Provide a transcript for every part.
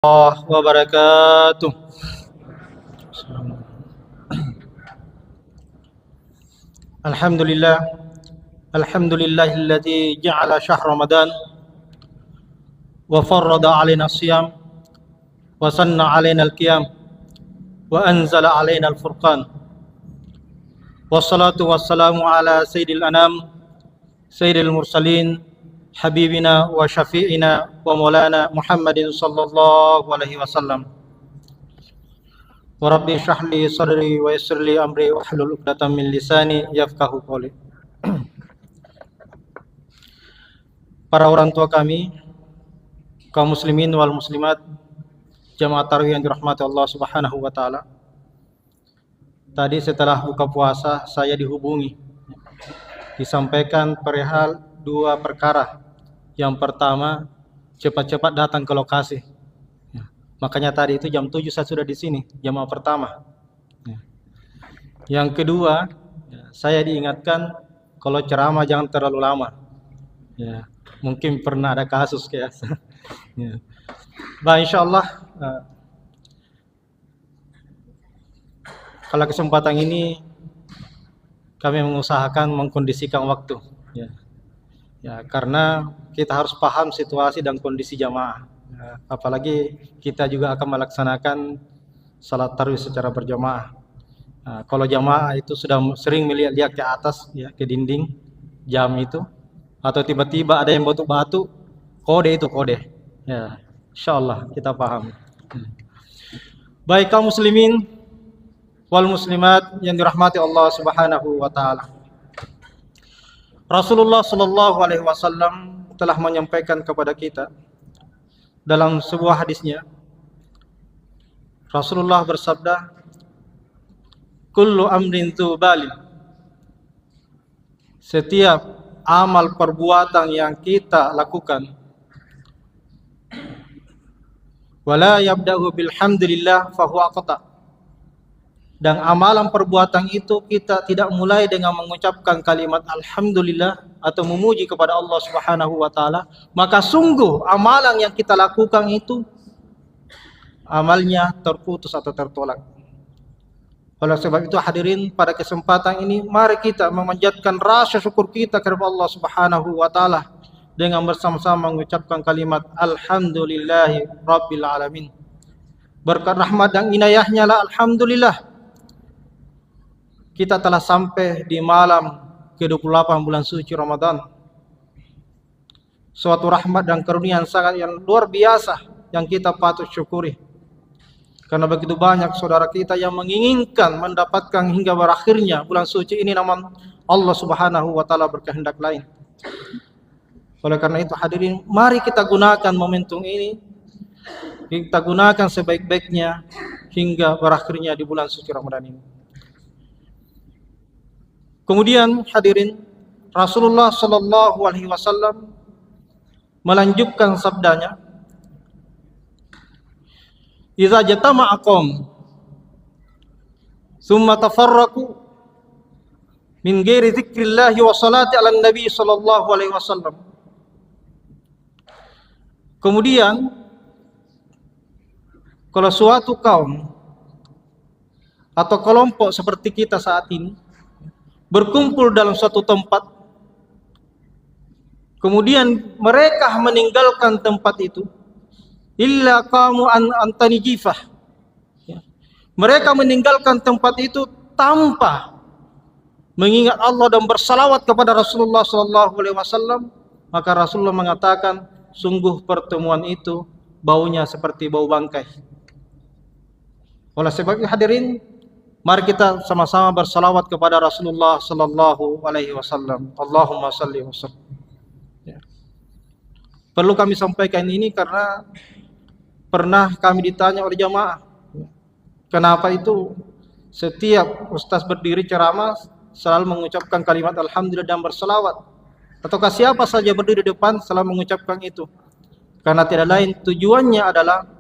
الله وبركاته. الحمد لله الذي جعل شهر رمضان وفرض علينا الصيام وسن علينا القيام وأنزل علينا الفرقان والصلاة والسلام على سيد الأنام سيد المرسلين حبيبنا وشفيعنا ومولانا محمد صلى الله عليه وسلم. Rabbi shrah li sadri wa yassir li amri wahlul 'uqdatam min lisani yafqahu qawli. Para orang tua kami, kaum muslimin wal muslimat, jamaah tarawih yang dirahmati Allah Subhanahu wa taala. Tadi setelah buka puasa saya dihubungi, disampaikan perihal dua perkara. Yang pertama, cepat-cepat datang ke lokasi. Makanya tadi itu jam 7 saya sudah di sini, jamaah pertama. Yang kedua, saya diingatkan kalau ceramah jangan terlalu lama. Mungkin pernah ada kasus kayak. Insyaallah kalau kesempatan ini kami mengusahakan mengkondisikan waktu. Karena kita harus paham situasi dan kondisi jamaah. Apalagi kita juga akan melaksanakan salat tarawih secara berjamaah. Kalau jamaah itu sudah sering melihat ke atas, ke dinding jam itu, atau tiba-tiba ada yang batuk-batuk, kode itu kode. Insyaallah kita paham. Baik kaum muslimin wal muslimat yang dirahmati Allah Subhanahu wa taala. Rasulullah sallallahu alaihi wasallam telah menyampaikan kepada kita dalam sebuah hadisnya. Rasulullah bersabda, kullu amrin tubalin, setiap amal perbuatan yang kita lakukan, wala yabda'u bilhamdulillah fahuwa aqta, dan amalan perbuatan itu kita tidak mulai dengan mengucapkan kalimat alhamdulillah atau memuji kepada Allah Subhanahu wa taala, maka sungguh amalan yang kita lakukan itu amalnya terputus atau tertolak. Oleh sebab itu hadirin, pada kesempatan ini mari kita memanjatkan rasa syukur kita kepada Allah Subhanahu wa taala dengan bersama-sama mengucapkan kalimat alhamdulillahi rabbil alamin. Berkat rahmat dan inayahnya lah alhamdulillah kita telah sampai di malam ke-28 bulan suci Ramadan. Suatu rahmat dan karunia yang luar biasa yang kita patut syukuri. Karena begitu banyak saudara kita yang menginginkan mendapatkan hingga berakhirnya bulan suci ini, namun Allah Subhanahu wa taala berkehendak lain. Oleh karena itu hadirin, mari kita gunakan momentum ini, kita gunakan sebaik-baiknya hingga berakhirnya di bulan suci Ramadan ini. Kemudian hadirin, Rasulullah sallallahu alaihi wasallam melanjutkan sabdanya, "Idza jatama'a qaum tsumma tafarraqu min ghairi dzikrillah wa salati 'alan nabi sallallahu alaihi wasallam." Kemudian kalau suatu kaum atau kelompok seperti kita saat ini berkumpul dalam suatu tempat, kemudian mereka meninggalkan tempat itu, illa qamu antani jifah, mereka meninggalkan tempat itu tanpa mengingat Allah dan bersalawat kepada Rasulullah sallallahu alaihi wasallam, maka Rasulullah mengatakan sungguh pertemuan itu baunya seperti bau bangkai. Oleh sebab itu hadirin, mari kita sama-sama bersalawat kepada Rasulullah sallallahu alaihi wasallam. Allahumma shalli wa sallim. Perlu kami sampaikan ini karena pernah kami ditanya oleh jamaah, kenapa itu setiap ustaz berdiri ceramah selalu mengucapkan kalimat alhamdulillah dan bersalawat, ataukah siapa saja berdiri di depan selalu mengucapkan itu? Karena tidak lain tujuannya adalah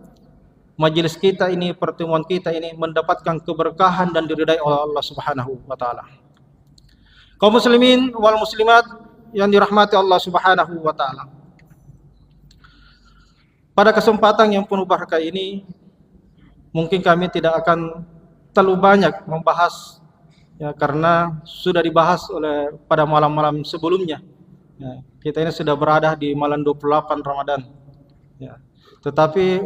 majelis kita ini, pertemuan kita ini mendapatkan keberkahan dan diridai oleh Allah Subhanahu wa taala. Kaum muslimin wal muslimat yang dirahmati Allah Subhanahu wa taala. Pada kesempatan yang penuh berkah ini, mungkin kami tidak akan terlalu banyak membahas, ya, karena sudah dibahas oleh pada malam-malam sebelumnya. Ya, kita ini sudah berada di malam 28 Ramadan. Ya. Tetapi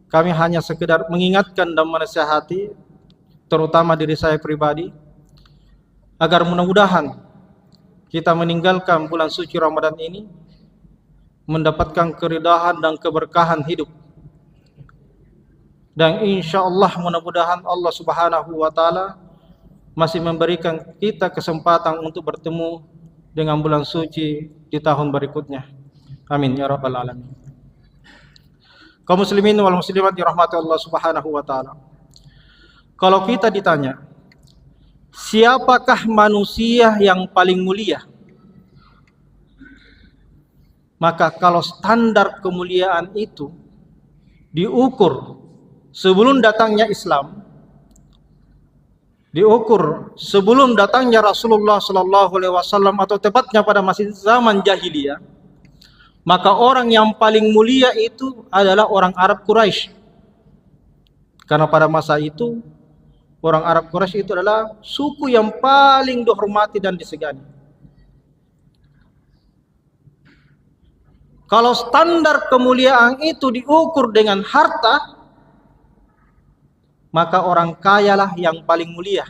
kami hanya sekedar mengingatkan dan menasihati, terutama diri saya pribadi, agar mudah-mudahan kita meninggalkan bulan suci Ramadan ini mendapatkan keridhaan dan keberkahan hidup. Dan insya Allah mudah-mudahan Allah Subhanahu wa Ta'ala masih memberikan kita kesempatan untuk bertemu dengan bulan suci di tahun berikutnya. Amin ya rabbal alamin. Kaum muslimin wal muslimat dirahmati Allah Subhanahu wa Ta'ala. Kalau kita ditanya, siapakah manusia yang paling mulia? Maka kalau standar kemuliaan itu diukur sebelum datangnya Islam, diukur sebelum datangnya Rasulullah sallallahu alaihi wasallam, atau tepatnya pada masih zaman jahiliyah, maka orang yang paling mulia itu adalah orang Arab Quraisy. Karena pada masa itu orang Arab Quraisy itu adalah suku yang paling dihormati dan disegani. Kalau standar kemuliaan itu diukur dengan harta, maka orang kayalah yang paling mulia.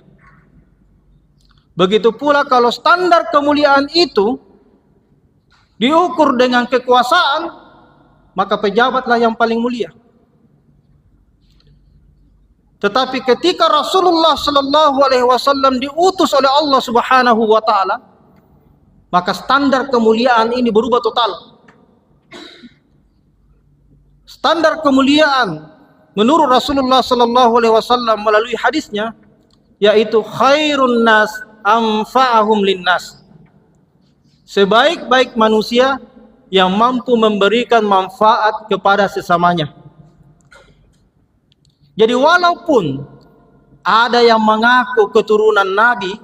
Begitu pula kalau standar kemuliaan itu diukur dengan kekuasaan, maka pejabatlah yang paling mulia. Tetapi ketika Rasulullah sallallahu alaihi wasallam diutus oleh Allah Subhanahu wa Ta'ala, maka standar kemuliaan ini berubah total. Standar kemuliaan menurut Rasulullah sallallahu alaihi wasallam melalui hadisnya yaitu khairun nas anfa'ahum linnas. Sebaik-baik manusia yang mampu memberikan manfaat kepada sesamanya. Jadi walaupun ada yang mengaku keturunan Nabi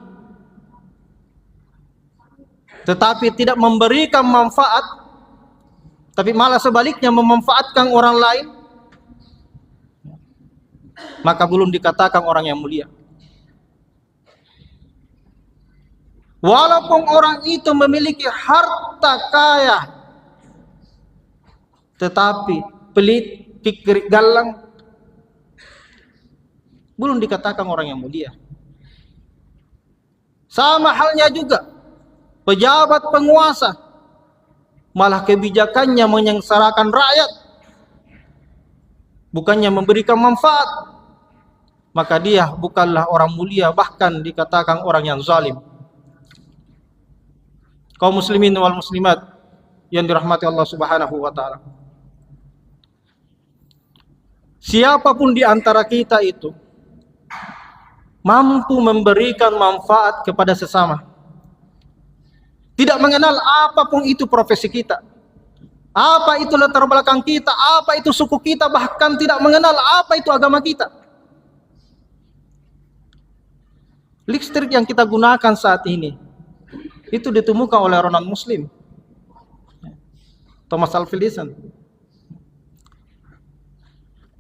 tetapi tidak memberikan manfaat, tapi malah sebaliknya memanfaatkan orang lain, maka belum dikatakan orang yang mulia. Walaupun orang itu memiliki harta kaya, tetapi pelit, kikir, galang, belum dikatakan orang yang mulia. Sama halnya juga pejabat penguasa, malah kebijakannya menyengsarakan rakyat, bukannya memberikan manfaat, maka dia bukanlah orang mulia, bahkan dikatakan orang yang zalim. Kaum muslimin wal muslimat yang dirahmati Allah Subhanahu wa Ta'ala, siapapun di antara kita itu mampu memberikan manfaat kepada sesama, tidak mengenal apapun itu profesi kita, apa itu latar belakang kita, apa itu suku kita, bahkan tidak mengenal apa itu agama kita. Listrik yang kita gunakan saat ini itu ditemukan oleh orang non-muslim, Thomas Alva Edison.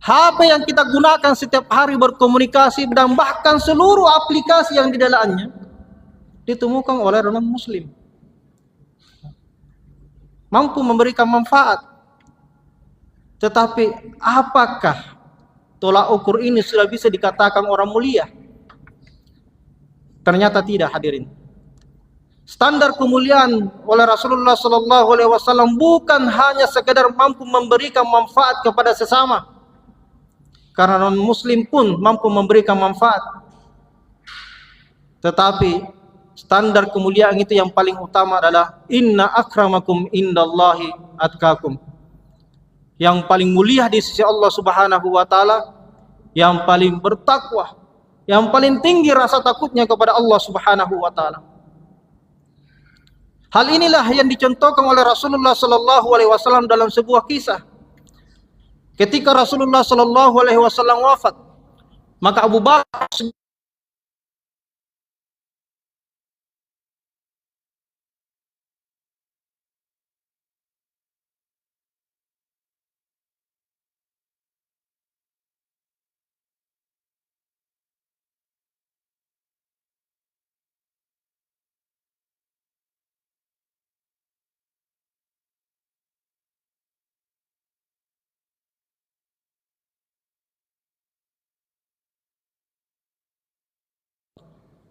HP yang kita gunakan setiap hari berkomunikasi dan bahkan seluruh aplikasi yang di dalamnya ditemukan oleh orang non-muslim. Mampu memberikan manfaat. Tetapi apakah tolak ukur ini sudah bisa dikatakan orang mulia? Ternyata tidak, hadirin. Standar kemuliaan oleh Rasulullah sallallahu alaihi wasallam bukan hanya sekedar mampu memberikan manfaat kepada sesama. Karena non muslim pun mampu memberikan manfaat. Tetapi standar kemuliaan itu yang paling utama adalah inna akramakum indallahi atqakum. Yang paling mulia di sisi Allah Subhanahu wa Ta'ala, yang paling bertakwa, yang paling tinggi rasa takutnya kepada Allah Subhanahu wa Ta'ala. Hal inilah yang dicontohkan oleh Rasulullah sallallahu alaihi wasallam dalam sebuah kisah. Ketika Rasulullah sallallahu alaihi wasallam wafat, maka Abu Bakar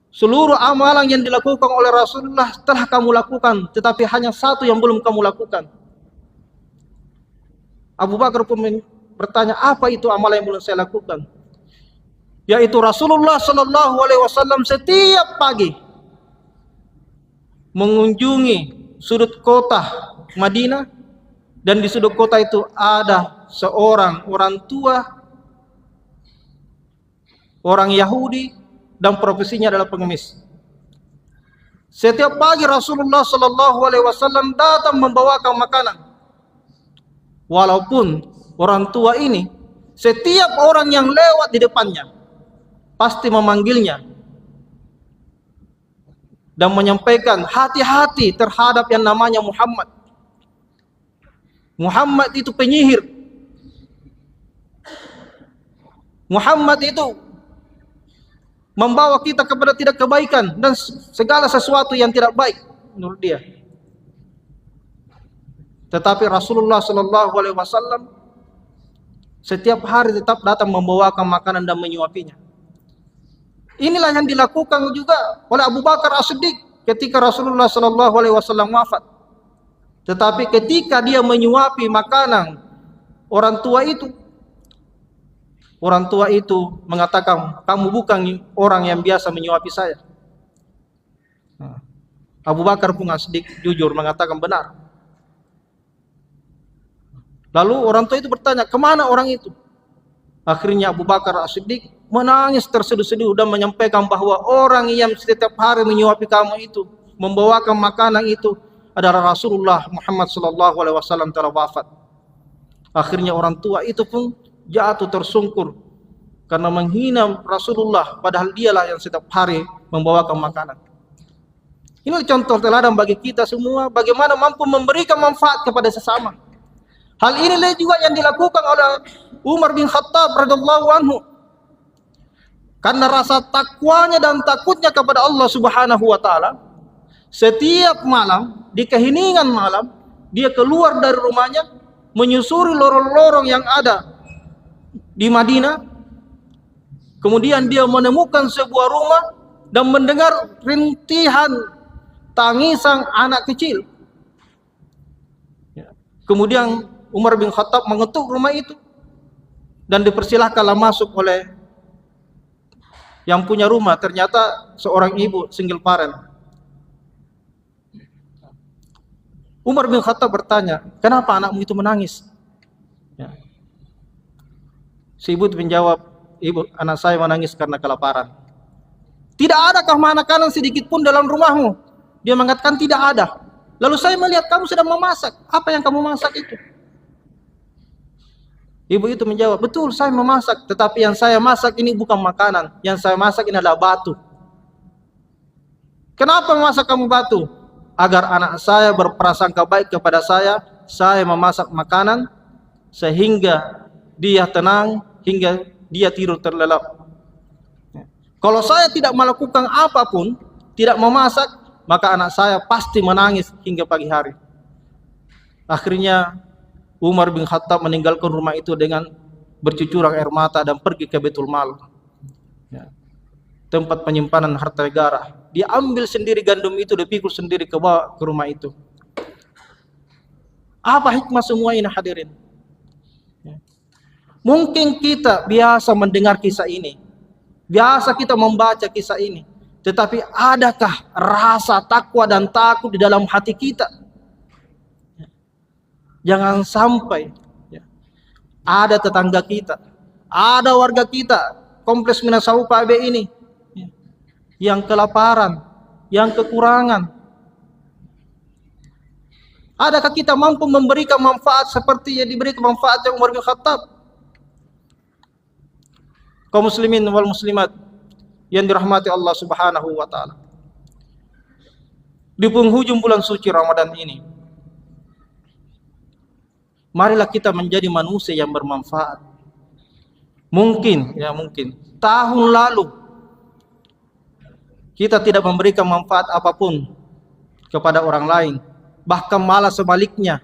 Seluruh amalan yang dilakukan oleh Rasulullah telah kamu lakukan, tetapi hanya satu yang belum kamu lakukan. Abu Bakar pun bertanya, apa itu amalan yang belum saya lakukan? Yaitu Rasulullah Sallallahu Alaihi Wasallam setiap pagi mengunjungi sudut kota Madinah, dan di sudut kota itu ada seorang orang tua, orang Yahudi, dan profesinya adalah pengemis. Setiap pagi Rasulullah Sallallahu Alaihi Wasallam datang membawakan makanan. Walaupun orang tua ini, setiap orang yang lewat di depannya pasti memanggilnya dan menyampaikan hati-hati terhadap yang namanya Muhammad. Muhammad itu penyihir. Muhammad itu membawa kita kepada tidak kebaikan dan segala sesuatu yang tidak baik menurut dia. Tetapi Rasulullah Sallallahu Alaihi Wasallam setiap hari tetap datang membawakan makanan dan menyuapinya. Inilah yang dilakukan juga oleh Abu Bakar As-Siddiq ketika Rasulullah Sallallahu Alaihi Wasallam wafat. Tetapi ketika dia menyuapi makanan orang tua itu mengatakan, kamu bukan orang yang biasa menyuapi saya. Abu Bakar pun As-Siddiq jujur mengatakan benar. Lalu orang tua itu bertanya, kemana orang itu? Akhirnya Abu Bakar As-Siddiq menangis terseduh-seduh dan menyampaikan bahwa orang yang setiap hari menyuapi kamu itu, membawakan makanan itu adalah Rasulullah Muhammad Sallallahu Alaihi Wasallam telah wafat. Akhirnya orang tua itu pun jatuh tersungkur karena menghina Rasulullah, padahal dialah yang setiap hari membawakan makanan. Ini contoh teladan bagi kita semua bagaimana mampu memberikan manfaat kepada sesama. Hal inilah juga yang dilakukan oleh Umar bin Khattab radhiyallahu anhu. Karena rasa takwanya dan takutnya kepada Allah Subhanahu wa taala, setiap malam di keheningan malam dia keluar dari rumahnya, menyusuri lorong-lorong yang ada di Madinah. Kemudian dia menemukan sebuah rumah dan mendengar rintihan tangisan anak kecil. Kemudian Umar bin Khattab mengetuk rumah itu dan dipersilahkanlah masuk oleh yang punya rumah. Ternyata seorang ibu single parent. Umar bin Khattab bertanya, kenapa anakmu itu menangis? Si ibu menjawab, ibu, anak saya menangis karena kelaparan. Tidak adakah makanan sedikit pun dalam rumahmu? Dia mengatakan tidak ada. Lalu saya melihat kamu sedang memasak. Apa yang kamu masak itu? Ibu itu menjawab, betul saya memasak, tetapi yang saya masak ini bukan makanan. Yang saya masak ini adalah batu. Kenapa memasak kamu batu? Agar anak saya berprasangka baik kepada saya memasak makanan sehingga dia tenang, hingga dia tidur terlelap. Kalau saya tidak melakukan apapun, tidak memasak, maka anak saya pasti menangis hingga pagi hari. Akhirnya Umar bin Khattab meninggalkan rumah itu dengan bercucuran air mata dan pergi ke Baitul Mal, tempat penyimpanan harta negara. Dia ambil sendiri gandum itu, dipikul sendiri ke bawah ke rumah itu. Apa hikmah semua ini hadirin? Mungkin kita biasa mendengar kisah ini, biasa kita membaca kisah ini, tetapi adakah rasa takwa dan takut di dalam hati kita? Jangan sampai ada tetangga kita, ada warga kita, kompleks Minasau PAB ini yang kelaparan, yang kekurangan. Adakah kita mampu memberikan manfaat seperti yang diberikan manfaat yang Umar bin Khattab? Kaum muslimin wal muslimat yang dirahmati Allah Subhanahu wa taala. Di penghujung bulan suci Ramadan ini, marilah kita menjadi manusia yang bermanfaat. Mungkin tahun lalu kita tidak memberikan manfaat apapun kepada orang lain, bahkan malah sebaliknya.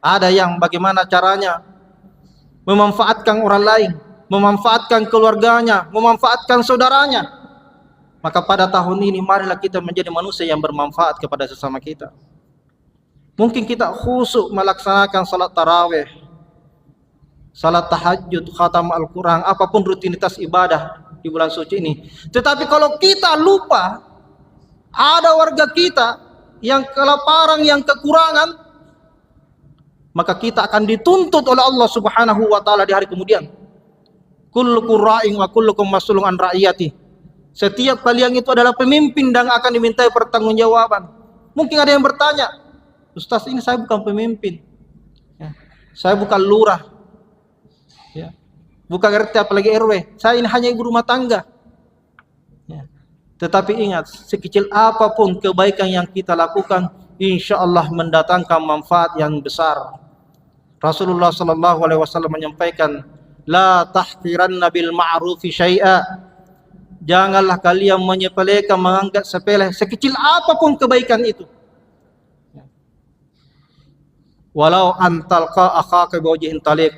Ada yang bagaimana caranya memanfaatkan orang lain, memanfaatkan keluarganya, memanfaatkan saudaranya. Maka pada tahun ini marilah kita menjadi manusia yang bermanfaat kepada sesama kita. Mungkin kita khusyuk melaksanakan salat tarawih, salat tahajud, khatam Al-Quran, apapun rutinitas ibadah di bulan suci ini. Tetapi kalau kita lupa, ada warga kita yang kelaparan, yang kekurangan, maka kita akan dituntut oleh Allah Subhanahu wa taala di hari kemudian. Kullukum ra'in wa kullukum mas'ulun an ra'iyati. Setiap kalian itu adalah pemimpin dan akan dimintai pertanggungjawaban. Mungkin ada yang bertanya, Ustaz, ini saya bukan pemimpin, ya, saya bukan lurah, ya, bukan RT apalagi RW, saya ini hanya ibu rumah tangga, ya. Tetapi ingat, sekecil apapun kebaikan yang kita lakukan, insya Allah mendatangkan manfaat yang besar. Rasulullah SAW menyampaikan, la tahqiranna bil ma'rufi syai'a. Janganlah kalian menyepelekan, menganggap sepele sekecil apapun kebaikan itu. Walau antalqa akhaka biwajhin taliq.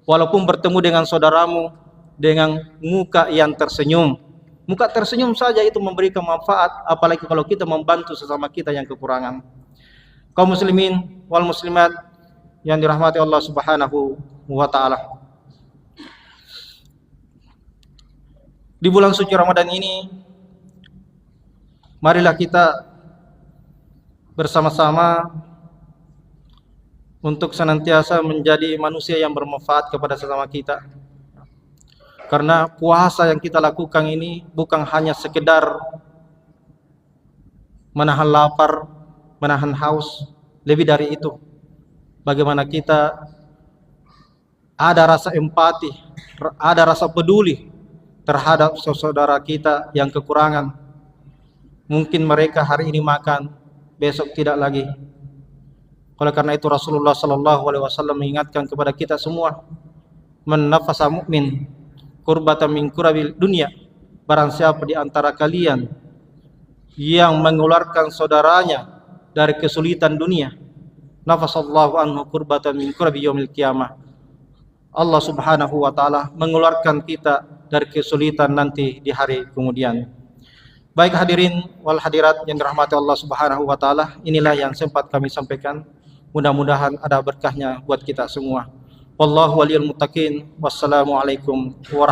Walaupun bertemu dengan saudaramu dengan muka yang tersenyum. Muka tersenyum saja itu memberikan manfaat, apalagi kalau kita membantu sesama kita yang kekurangan. Kaum muslimin wal muslimat yang dirahmati Allah Subhanahu wa taala. Di bulan suci Ramadan ini, marilah kita bersama-sama untuk senantiasa menjadi manusia yang bermanfaat kepada sesama kita. Karena puasa yang kita lakukan ini bukan hanya sekedar menahan lapar, menahan haus, lebih dari itu. Bagaimana kita ada rasa empati, ada rasa peduli terhadap saudara kita yang kekurangan. Mungkin mereka hari ini makan, besok tidak lagi. Oleh karena itu Rasulullah SAW mengingatkan kepada kita semua, man nafasa mu'min kurbatan min kurabil dunia. Barang siapa di antara kalian yang mengeluarkan saudaranya dari kesulitan dunia, nafasallahu anhu kurbatan min kurabi yaumil qiyamah. Allah Subhanahu wa taala mengeluarkan kita dari kesulitan nanti di hari kemudian. Baik hadirin wal hadirat yang dirahmati Allah Subhanahu wa taala, inilah yang sempat kami sampaikan. Mudah-mudahan ada berkahnya buat kita semua. Wallahu waliyul muttaqin. Wassalamualaikum warahmatullahi wabarakatuh.